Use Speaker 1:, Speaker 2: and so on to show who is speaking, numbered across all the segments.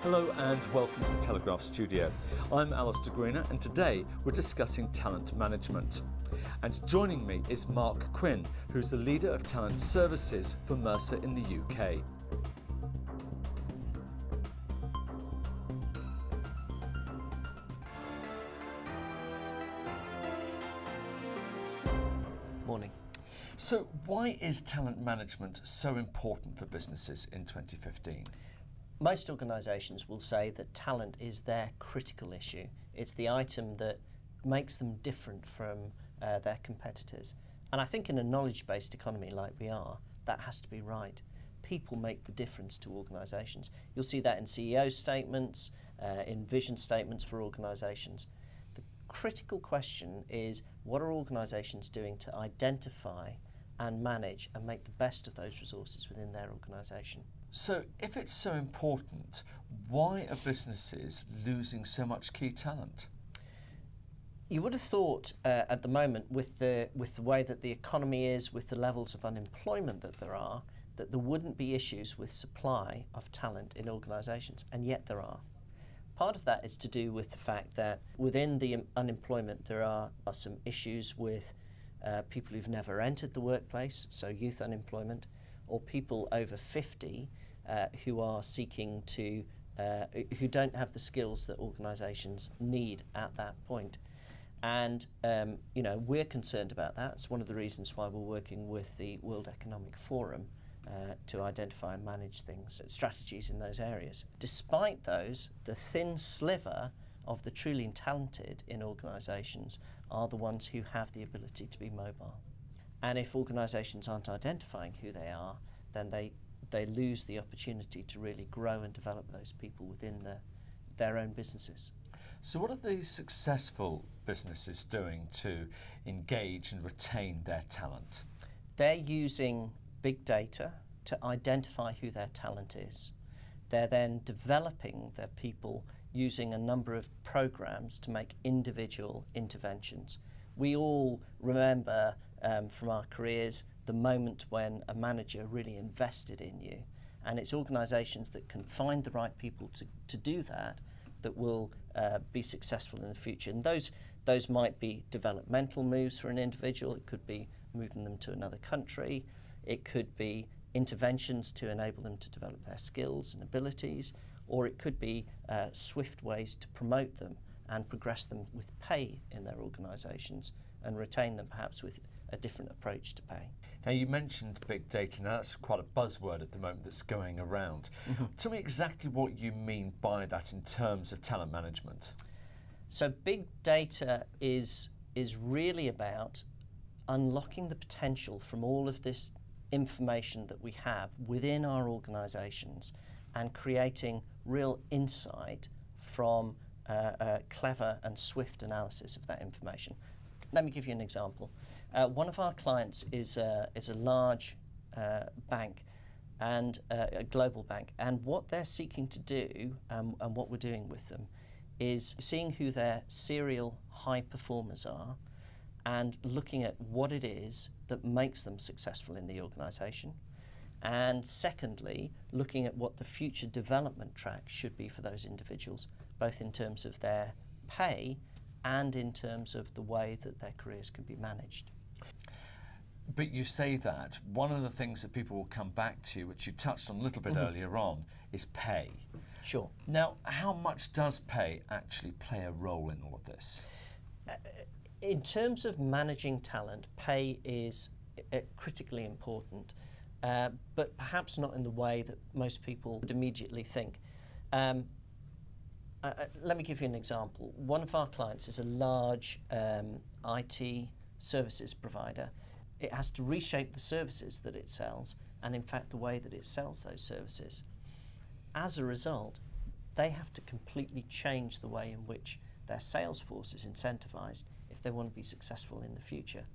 Speaker 1: Hello and welcome to Telegraph Studio. I'm Alistair Greener and today we're discussing talent management. And joining me is Mark Quinn, who's the leader of talent services for Mercer in the UK.
Speaker 2: Morning.
Speaker 1: So why is talent management so important for businesses in 2015?
Speaker 2: Most organisations will say that talent is their critical issue. It's the item that makes them different from their competitors. And I think in a knowledge-based economy like we are, that has to be right. People make the difference to organisations. You'll see that in CEO statements, in vision statements for organisations. The critical question is, what are organisations doing to identify and manage and make the best of those resources within their organisation?
Speaker 1: So if it's so important, why are businesses losing so much key talent?
Speaker 2: You would have thought at the moment with the way that the economy is, with the levels of unemployment that there wouldn't be issues with supply of talent in organisations, and yet there are. Part of that is to do with the fact that within the unemployment there are some issues with people who've never entered the workplace, so youth unemployment, or people over 50 who are seeking to, who don't have the skills that organisations need at that point. And we're concerned about that. It's one of the reasons why we're working with the World Economic Forum to identify and manage things, strategies in those areas. Despite those, the thin sliver of the truly talented in organisations are the ones who have the ability to be mobile. And if organisations aren't identifying who they are, then they lose the opportunity to really grow and develop those people within their own businesses.
Speaker 1: So what are the successful businesses doing to engage and retain their talent?
Speaker 2: They're using big data to identify who their talent is. They're then developing their people using a number of programs to make individual interventions. We all remember from our careers the moment when a manager really invested in you, and it's organisations that can find the right people to do that will be successful in the future. And those might be developmental moves for an individual. It could be moving them to another country. It could be interventions to enable them to develop their skills and abilities, or it could be swift ways to promote them and progress them with pay in their organisations and retain them perhaps with a different approach to pay.
Speaker 1: Now you mentioned big data. Now that's quite a buzzword at the moment that's going around. Mm-hmm. Tell me exactly what you mean by that in terms of talent management.
Speaker 2: So big data is really about unlocking the potential from all of this information that we have within our organisations and creating real insight from clever and swift analysis of that information. Let me give you an example. One of our clients is a large bank, and a global bank, and what they're seeking to do and what we're doing with them is seeing who their serial high performers are and looking at what it is that makes them successful in the organisation. And secondly, looking at what the future development track should be for those individuals, both in terms of their pay and in terms of the way that their careers can be managed.
Speaker 1: But you say that one of the things that people will come back to, which you touched on a little bit earlier on, is pay.
Speaker 2: Sure.
Speaker 1: Now, how much does pay actually play a role in all of this?
Speaker 2: In terms of managing talent, pay is critically important, but perhaps not in the way that most people would immediately think. Let me give you an example. One of our clients is a large IT services provider. It has to reshape the services that it sells and in fact the way that it sells those services. As a result, they have to completely change the way in which their sales force is incentivised if they want to be successful in the future.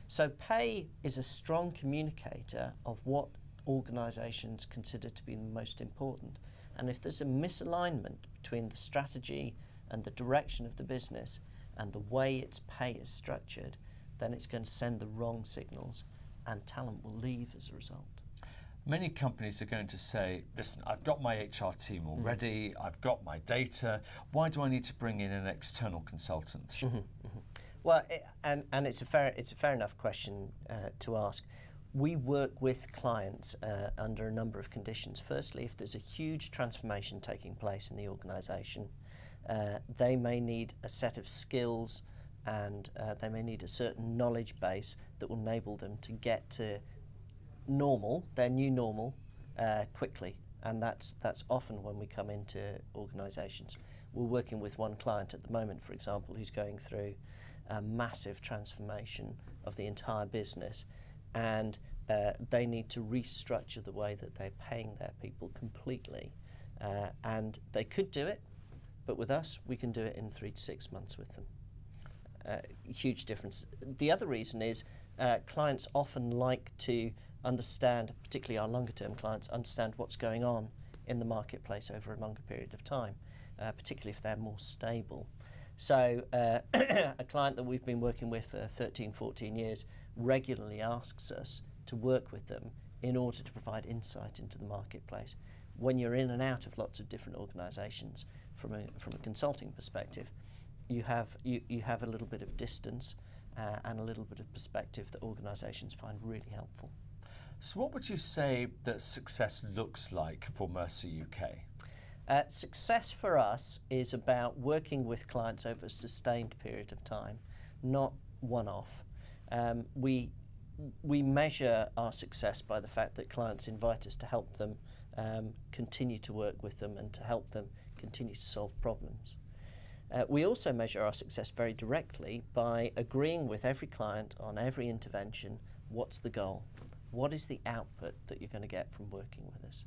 Speaker 2: So pay is a strong communicator of what organisations consider to be the most important. And if there's a misalignment between the strategy and the direction of the business and the way its pay is structured, then it's going to send the wrong signals and talent will leave as a result.
Speaker 1: Many companies are going to say, listen, I've got my HR team already, I've got my data, why do I need to bring in an external consultant?
Speaker 2: Well, and it's a fair enough question to ask. We work with clients under a number of conditions. Firstly, if there's a huge transformation taking place in the organisation, they may need a set of skills and they may need a certain knowledge base that will enable them to get to normal, their new normal, quickly. And that's often when we come into organisations. We're working with one client at the moment, for example, who's going through a massive transformation of the entire business, and they need to restructure the way that they're paying their people completely. And they could do it, but with us, we can do it in 3 to 6 months with them. Huge difference. The other reason is clients often like to understand, particularly our longer term clients, understand what's going on in the marketplace over a longer period of time, particularly if they're more stable. So a client that we've been working with for 13, 14 years regularly asks us to work with them in order to provide insight into the marketplace. When you're in and out of lots of different organisations, from a consulting perspective, you have a little bit of distance and a little bit of perspective that organisations find really helpful.
Speaker 1: So what would you say that success looks like for Mercer UK?
Speaker 2: Success for us is about working with clients over a sustained period of time, not one-off. We measure our success by the fact that clients invite us to help them continue to work with them and to help them continue to solve problems. We also measure our success very directly by agreeing with every client on every intervention. What's the goal? What is the output that you're going to get from working with us?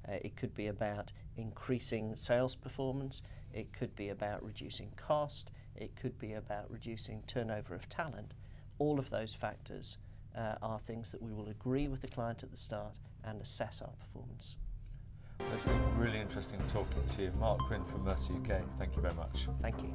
Speaker 2: It could be about increasing sales performance. It could be about reducing cost. It could be about reducing turnover of talent. All of those factors are things that we will agree with the client at the start and assess our performance.
Speaker 1: It's been really interesting talking to you. Mark Quinn from Mercer UK, thank you very much.
Speaker 2: Thank you.